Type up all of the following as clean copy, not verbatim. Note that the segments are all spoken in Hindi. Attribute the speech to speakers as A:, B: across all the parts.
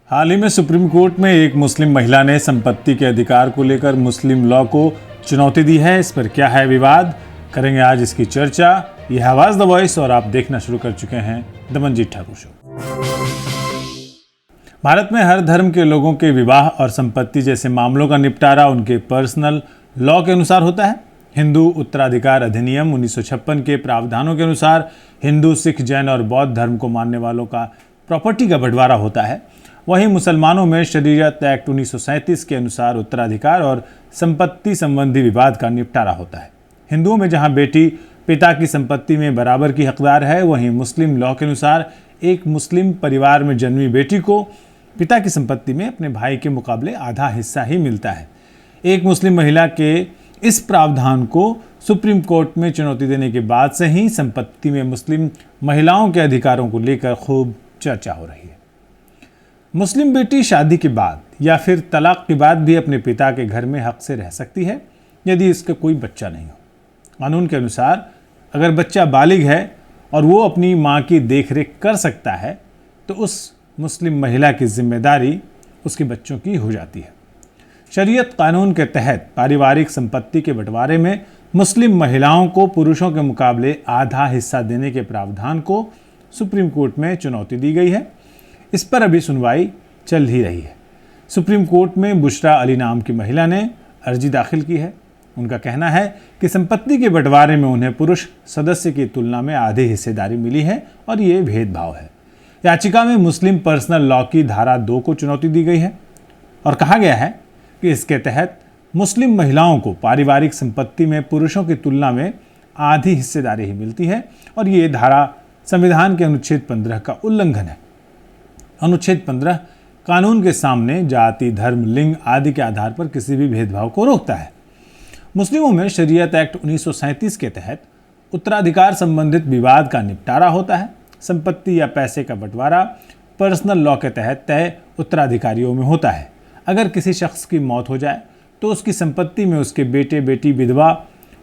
A: हाल ही में सुप्रीम कोर्ट में एक मुस्लिम महिला ने संपत्ति के अधिकार को लेकर मुस्लिम लॉ को चुनौती दी है। इस पर क्या है विवाद, करेंगे आज इसकी चर्चा। यह आवाज द वॉइस और आप देखना शुरू कर चुके हैं द मंजीत ठाकुर शो। भारत में हर धर्म के लोगों के विवाह और संपत्ति जैसे मामलों का निपटारा उनके पर्सनल लॉ के अनुसार होता है। हिंदू उत्तराधिकार अधिनियम 1956 के प्रावधानों के अनुसार हिंदू, सिख, जैन और बौद्ध धर्म को मानने वालों का प्रॉपर्टी का बंटवारा होता है। वहीं मुसलमानों में शरीयत एक्ट 1937 के अनुसार उत्तराधिकार और संपत्ति संबंधी विवाद का निपटारा होता है। हिंदुओं में जहां बेटी पिता की संपत्ति में बराबर की हकदार है, वहीं मुस्लिम लॉ के अनुसार एक मुस्लिम परिवार में जन्मी बेटी को पिता की संपत्ति में अपने भाई के मुकाबले आधा हिस्सा ही मिलता है। एक मुस्लिम महिला के इस प्रावधान को सुप्रीम कोर्ट में चुनौती देने के बाद से ही संपत्ति में मुस्लिम महिलाओं के अधिकारों को लेकर खूब चर्चा हो रही है। मुस्लिम बेटी शादी के बाद या फिर तलाक के बाद भी अपने पिता के घर में हक से रह सकती है यदि इसका कोई बच्चा नहीं हो। कानून के अनुसार अगर बच्चा बालिग है और वो अपनी माँ की देखरेख कर सकता है तो उस मुस्लिम महिला की जिम्मेदारी उसके बच्चों की हो जाती है। शरीयत कानून के तहत पारिवारिक संपत्ति के बंटवारे में मुस्लिम महिलाओं को पुरुषों के मुकाबले आधा हिस्सा देने के प्रावधान को सुप्रीम कोर्ट में चुनौती दी गई है। इस पर अभी सुनवाई चल ही रही है। सुप्रीम कोर्ट में बुशरा अली नाम की महिला ने अर्जी दाखिल की है। उनका कहना है कि संपत्ति के बंटवारे में उन्हें पुरुष सदस्य की तुलना में आधी हिस्सेदारी मिली है और ये भेदभाव है। याचिका में मुस्लिम पर्सनल लॉ की धारा 2 को चुनौती दी गई है और कहा गया है कि इसके तहत मुस्लिम महिलाओं को पारिवारिक संपत्ति में पुरुषों की तुलना में आधी हिस्सेदारी ही मिलती है और ये धारा संविधान के अनुच्छेद 15 का उल्लंघन है। अनुच्छेद 15 कानून के सामने जाति, धर्म, लिंग आदि के आधार पर किसी भी भेदभाव को रोकता है। मुस्लिमों में शरीयत एक्ट 1937 के तहत उत्तराधिकार संबंधित विवाद का निपटारा होता है। संपत्ति या पैसे का बंटवारा पर्सनल लॉ के तहत तय उत्तराधिकारियों में होता है। अगर किसी शख्स की मौत हो जाए तो उसकी संपत्ति में उसके बेटे, बेटी, विधवा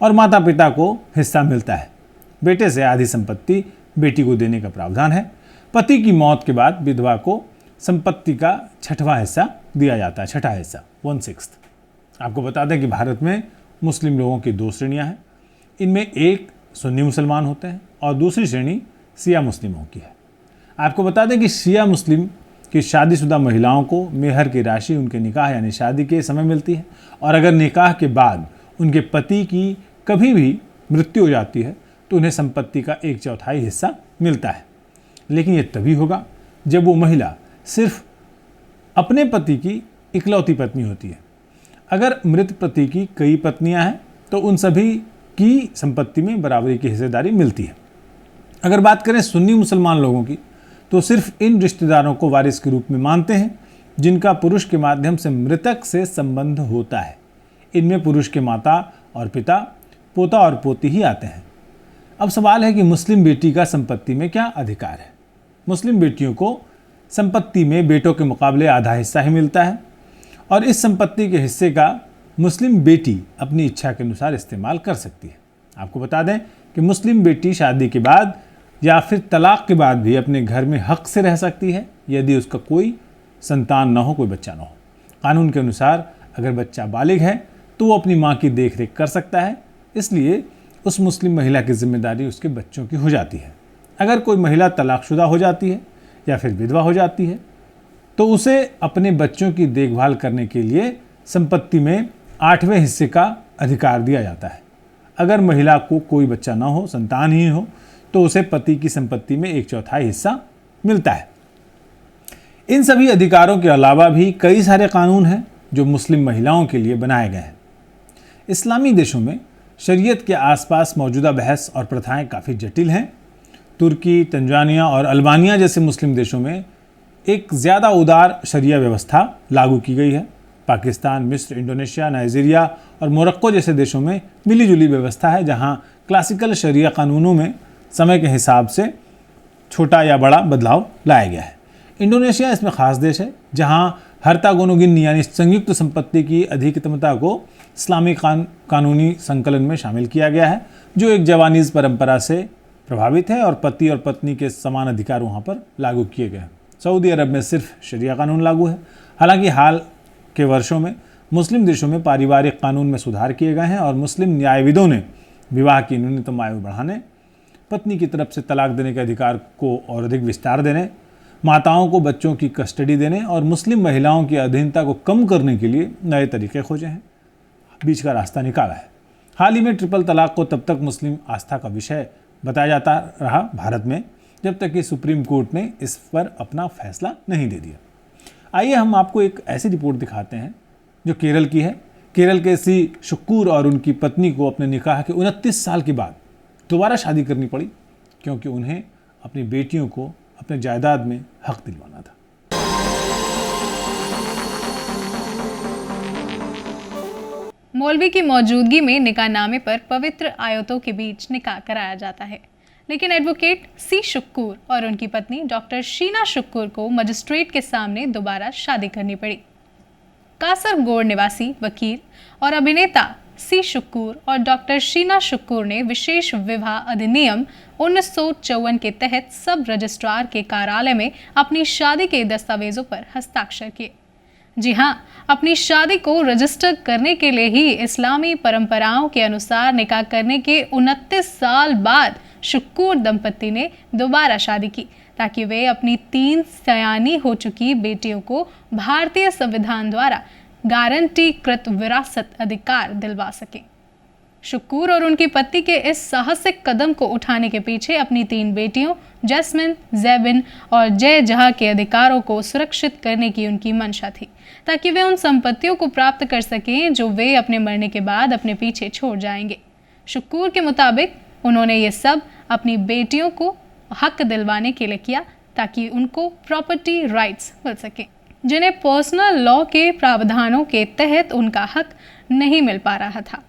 A: और माता पिता को हिस्सा मिलता है। बेटे से आधी संपत्ति बेटी को देने का प्रावधान है। पति की मौत के बाद विधवा को संपत्ति का छठवां हिस्सा दिया जाता है, छठा हिस्सा 1/6। आपको बता दें कि भारत में मुस्लिम लोगों की 2 श्रेणियां हैं। इनमें एक सुन्नी मुसलमान होते हैं और दूसरी श्रेणी शिया मुस्लिमों की है। आपको बता दें कि शिया मुस्लिम की शादीशुदा महिलाओं को मेहर की राशि उनके निकाह यानी शादी के समय मिलती है और अगर निकाह के बाद उनके पति की कभी भी मृत्यु हो जाती है तो उन्हें संपत्ति का 1/4 हिस्सा मिलता है। लेकिन ये तभी होगा जब वो महिला सिर्फ अपने पति की इकलौती पत्नी होती है। अगर मृत पति की कई पत्नियां हैं तो उन सभी की संपत्ति में बराबरी की हिस्सेदारी मिलती है। अगर बात करें सुन्नी मुसलमान लोगों की तो सिर्फ इन रिश्तेदारों को वारिस के रूप में मानते हैं जिनका पुरुष के माध्यम से मृतक से संबंध होता है। इनमें पुरुष के माता और पिता, पोता और पोती ही आते हैं। अब सवाल है कि मुस्लिम बेटी का संपत्ति में क्या अधिकार है। मुस्लिम बेटियों को संपत्ति में बेटों के मुकाबले आधा हिस्सा ही मिलता है और इस संपत्ति के हिस्से का मुस्लिम बेटी अपनी इच्छा के अनुसार इस्तेमाल कर सकती है। आपको बता दें कि मुस्लिम बेटी शादी के बाद या फिर तलाक के बाद भी अपने घर में हक से रह सकती है यदि उसका कोई संतान न हो, कोई बच्चा न हो। कानून के अनुसार अगर बच्चा बालिग है तो वो अपनी माँ की देखरेख कर सकता है, इसलिए उस मुस्लिम महिला की जिम्मेदारी उसके बच्चों की हो जाती है। अगर कोई महिला तलाकशुदा हो जाती है या फिर विधवा हो जाती है तो उसे अपने बच्चों की देखभाल करने के लिए संपत्ति में 8वें हिस्से का अधिकार दिया जाता है। अगर महिला को कोई बच्चा ना हो, संतान ही हो, तो उसे पति की संपत्ति में 1/4 हिस्सा मिलता है। इन सभी अधिकारों के अलावा भी कई सारे कानून हैं जो मुस्लिम महिलाओं के लिए बनाए गए हैं। इस्लामी देशों में शरीयत के आसपास मौजूदा बहस और प्रथाएं काफ़ी जटिल हैं। तुर्की, तंजानिया और अल्बानिया जैसे मुस्लिम देशों में एक ज़्यादा उदार शरिया व्यवस्था लागू की गई है। पाकिस्तान, मिस्र, इंडोनेशिया, नाइजीरिया और मोरक्को जैसे देशों में मिलीजुली व्यवस्था है जहां क्लासिकल शरिया कानूनों में समय के हिसाब से छोटा या बड़ा बदलाव लाया गया है। इंडोनेशिया इसमें ख़ास देश है जहां हर्ता गोनोगिनी यानी संयुक्त संपत्ति की अधिकतमता को इस्लामी कानूनी संकलन में शामिल किया गया है जो एक जवानीज़ परंपरा से प्रभावित है और पति और पत्नी के समान अधिकार वहाँ पर लागू किए गए हैं। सऊदी अरब में सिर्फ शरिया कानून लागू है। हालांकि हाल के वर्षों में मुस्लिम देशों में पारिवारिक कानून में सुधार किए गए हैं और मुस्लिम न्यायविदों ने विवाह की न्यूनतम आयु बढ़ाने, पत्नी की तरफ से तलाक देने के अधिकार को और अधिक विस्तार देने, माताओं को बच्चों की कस्टडी देने और मुस्लिम महिलाओं की अधीनता को कम करने के लिए नए तरीके खोजे हैं, बीच का रास्ता निकाला है। हाल ही में ट्रिपल तलाक को तब तक मुस्लिम आस्था का विषय बताया जाता रहा भारत में, जब तक कि सुप्रीम कोर्ट ने इस पर अपना फैसला नहीं दे दिया। आइए हम आपको एक ऐसी रिपोर्ट दिखाते हैं जो केरल की है। केरल के सी शुक्कुर और उनकी पत्नी को अपने निकाह के 29 साल के बाद दोबारा शादी करनी पड़ी, क्योंकि उन्हें अपनी बेटियों को अपने जायदाद में हक दिलवाना था।
B: मौलवी की मौजूदगी में निकाहनामे पर पवित्र आयतों के बीच निकाह कराया जाता है, लेकिन एडवोकेट सी शुक्कुर और उनकी पत्नी डॉक्टर शीना शुक्कुर को मजिस्ट्रेट के सामने दोबारा शादी करनी पड़ी। कासरगोड निवासी वकील और अभिनेता सी शुक्कुर और डॉक्टर शीना शुक्कुर ने विशेष विवाह अधिनियम 1954 के तहत सब रजिस्ट्रार के कार्यालय में अपनी शादी के दस्तावेजों पर हस्ताक्षर किए। जी हाँ, अपनी शादी को रजिस्टर करने के लिए ही इस्लामी परंपराओं के अनुसार निकाह करने के 29 साल बाद शुक्कुर दंपति ने दोबारा शादी की, ताकि वे अपनी 3 सयानी हो चुकी बेटियों को भारतीय संविधान द्वारा गारंटीकृत विरासत अधिकार दिलवा सकें। शुक्कुर और उनकी पत्नी के इस साहसिक कदम को उठाने के पीछे अपनी 3 बेटियों जैस्मिन, ज़ैबिन और जय जहाँ के अधिकारों को सुरक्षित करने की उनकी मंशा थी, ताकि वे उन संपत्तियों को प्राप्त कर सकें जो वे अपने मरने के बाद अपने पीछे छोड़ जाएंगे। शुक्कुर के मुताबिक उन्होंने ये सब अपनी बेटियों को हक दिलवाने के लिए किया, ताकि उनको प्रॉपर्टी राइट्स मिल सके, जिन्हें पर्सनल लॉ के प्रावधानों के तहत उनका हक नहीं मिल पा रहा था।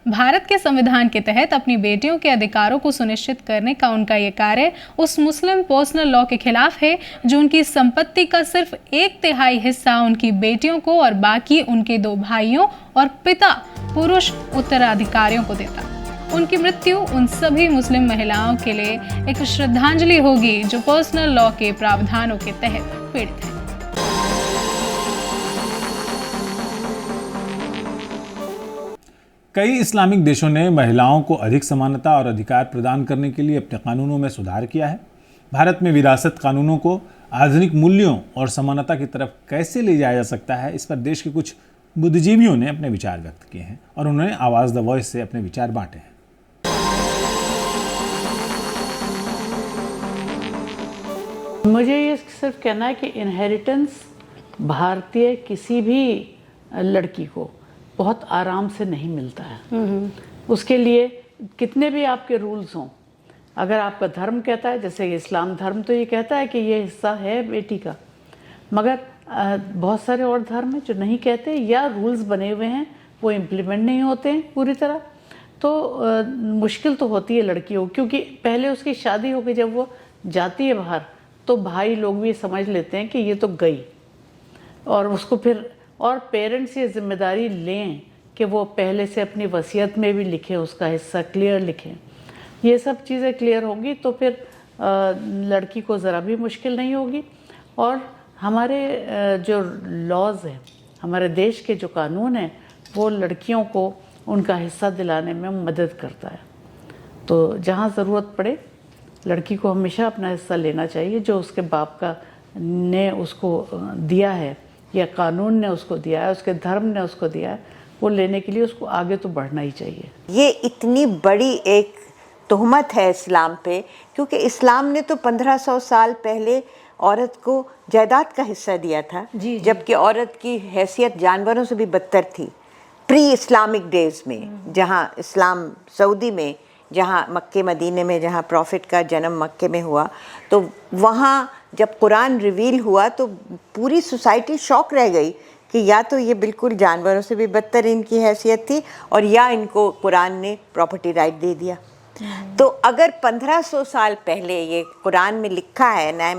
B: भारत के संविधान के तहत अपनी बेटियों के अधिकारों को सुनिश्चित करने का उनका ये कार्य उस मुस्लिम पर्सनल लॉ के खिलाफ है जो उनकी संपत्ति का सिर्फ 1/3 हिस्सा उनकी बेटियों को और बाकी उनके 2 भाइयों और पिता पुरुष उत्तराधिकारियों को देता। उनकी मृत्यु उन सभी मुस्लिम महिलाओं के लिए एक श्रद्धांजलि होगी जो पर्सनल लॉ के प्रावधानों के तहत पीड़ित हैं।
A: कई इस्लामिक देशों ने महिलाओं को अधिक समानता और अधिकार प्रदान करने के लिए अपने कानूनों में सुधार किया है। भारत में विरासत कानूनों को आधुनिक मूल्यों और समानता की तरफ कैसे ले जाया जा सकता है, इस पर देश के कुछ बुद्धिजीवियों ने अपने विचार व्यक्त किए हैं और उन्होंने आवाज़ द वॉइस से अपने विचार बांटे हैं।
C: मुझे ये सिर्फ कहना है कि इनहेरिटेंस भारतीय किसी भी लड़की को बहुत आराम से नहीं मिलता है। उसके लिए कितने भी आपके रूल्स हों, अगर आपका धर्म कहता है, जैसे इस्लाम धर्म तो ये कहता है कि ये हिस्सा है बेटी का, मगर बहुत सारे और धर्म हैं जो नहीं कहते, या रूल्स बने हुए हैं वो इम्प्लीमेंट नहीं होते हैं पूरी तरह, तो मुश्किल तो होती है लड़कियों, क्योंकि पहले उसकी शादी हो गई, जब वो जाती है बाहर तो भाई लोग भी समझ लेते हैं कि ये तो गई, और उसको फिर और पेरेंट्स ये जिम्मेदारी लें कि वो पहले से अपनी वसीयत में भी लिखें, उसका हिस्सा क्लियर लिखें। ये सब चीज़ें क्लियर होंगी तो फिर लड़की को ज़रा भी मुश्किल नहीं होगी। और हमारे जो लॉज हैं, हमारे देश के जो कानून हैं, वो लड़कियों को उनका हिस्सा दिलाने में मदद करता है। तो जहाँ ज़रूरत पड़े लड़की को हमेशा अपना हिस्सा लेना चाहिए, जो उसके बाप का ने उसको दिया है या कानून ने उसको दिया है, उसके धर्म ने उसको दिया है, वो लेने के लिए उसको आगे तो बढ़ना ही चाहिए।
D: ये इतनी बड़ी एक तोहमत है इस्लाम पे, क्योंकि इस्लाम ने तो 1500 साल पहले औरत को जायदाद का हिस्सा दिया था, जबकि औरत की हैसियत जानवरों से भी बदतर थी प्री इस्लामिक डेज में। जहाँ इस्लाम सऊदी में, जहाँ मक्के मदीने में, जहाँ प्रॉफिट का जन्म मक्के में हुआ, तो वहाँ जब कुरान रिवील हुआ तो पूरी सोसाइटी शॉक रह गई कि या तो ये बिल्कुल जानवरों से भी बदतर इनकी हैसियत थी, और या इनको कुरान ने प्रॉपर्टी राइट दे दिया। तो अगर 1500 साल पहले ये कुरान में लिखा है ना,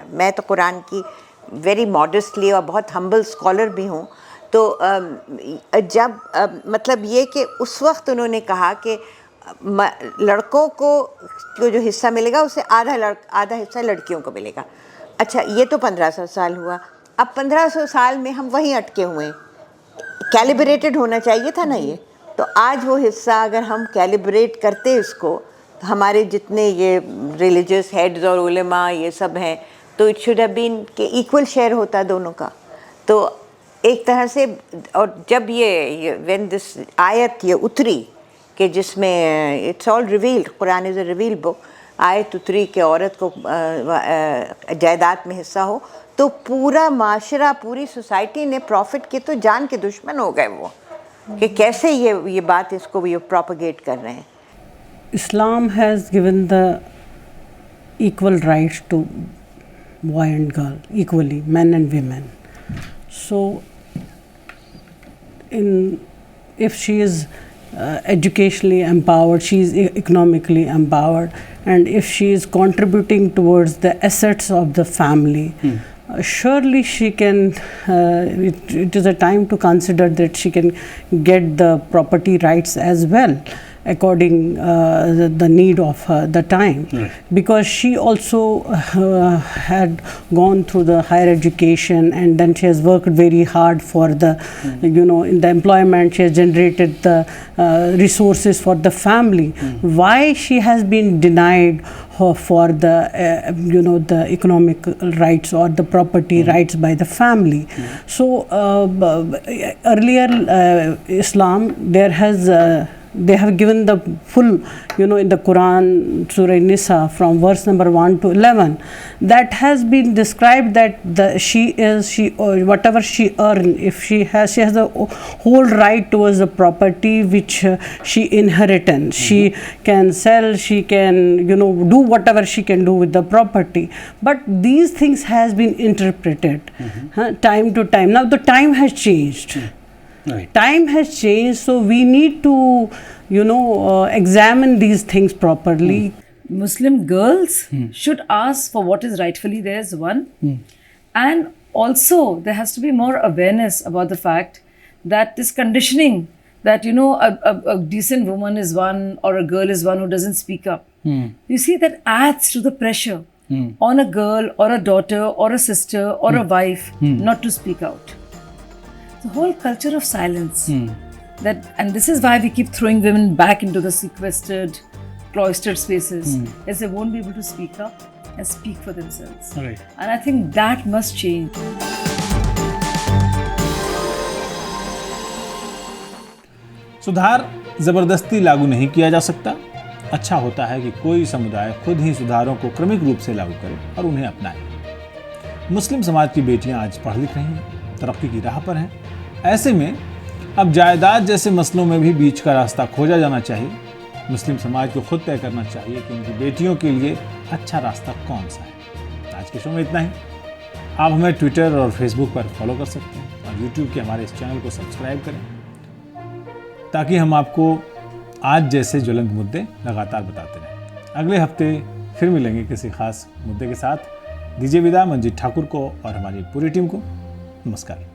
D: मैं तो कुरान की वेरी मॉडेस्टली और बहुत हम्बल स्कॉलर भी हूँ, तो जब मतलब ये कि उस वक्त उन्होंने कहा कि लड़कों को जो हिस्सा मिलेगा उससे आधा हिस्सा लड़कियों को मिलेगा। अच्छा, ये तो 1500 साल हुआ। अब 1500 साल में हम वहीं अटके हुए हैं। कैलिब्रेटेड होना चाहिए था ना ये। तो आज वो हिस्सा अगर हम कैलिब्रेट करते इसको, तो हमारे जितने ये रिलीजियस हेड्स और उलेमा ये सब हैं, तो इट शुड हैव बीन के इक्वल शेयर होता दोनों का। तो एक तरह से, और जब ये व्हेन दिस आयत ये उतरी कि जिसमें it's all revealed, Quran is a reveal book, आयत उतरी कि औरत को जायदाद में हिस्सा हो, तो पूरा माशरा, पूरी सोसाइटी ने प्रॉफिट के तो जान के दुश्मन हो गए वो, कि कैसे ये बात इसको ये प्रोपगेट कर रहे हैं।
E: Islam has given the equal rights to boy and girl equally, men and women. So if she is educationally empowered, she is economically empowered, and if she is contributing towards the assets of the family, surely she can, it is a time to consider that she can get the property rights as well, according the need of the time, because she also had gone through the higher education, and then she has worked very hard for the in the employment. She has generated the resources for the family. Why she has been denied for the the economic rights or the property rights by the family? So earlier Islam, they have given the full, in the Quran, Surah Nisa, from verse number 1 to 11, that has been described that she whatever she earns, if she has the whole right towards the property which she inherits. She can sell, she can do whatever she can do with the property. But these things has been interpreted time to time. Now the time has changed.
F: Right.
E: Time has changed, so we need to examine these things properly.
G: Muslim girls should ask for what is rightfully theirs, one, and also there has to be more awareness about the fact that this conditioning that a decent woman is one or a girl is one who doesn't speak up, you see, that adds to the pressure on a girl or a daughter or a sister or a wife not to speak out. The whole culture of silence, and this is why we keep throwing women back into the sequestered, cloistered spaces, as they won't be able to speak up and speak for themselves.
F: Right.
G: And I think that must change.
A: सुधार जबरदस्ती लागू नहीं किया जा सकता। अच्छा होता है कि कोई समुदाय खुद ही सुधारों को क्रमिक रूप से लागू करे और उन्हें अपनाए। मुस्लिम समाज की बेटियां आज पढ़ लिख रही हैं, तरक्की की राह पर हैं। ऐसे में अब जायदाद जैसे मसलों में भी बीच का रास्ता खोजा जाना चाहिए। मुस्लिम समाज को खुद तय करना चाहिए कि उनकी बेटियों के लिए अच्छा रास्ता कौन सा है। आज के शो में इतना ही। आप हमें ट्विटर और फेसबुक पर फॉलो कर सकते हैं और यूट्यूब के हमारे इस चैनल को सब्सक्राइब करें, ताकि हम आपको आज जैसे ज्वलंत मुद्दे लगातार बताते रहें। अगले हफ्ते फिर मिलेंगे किसी खास मुद्दे के साथ। दीजिए विदा मंजीत ठाकुर को और हमारी पूरी टीम को। नमस्कार।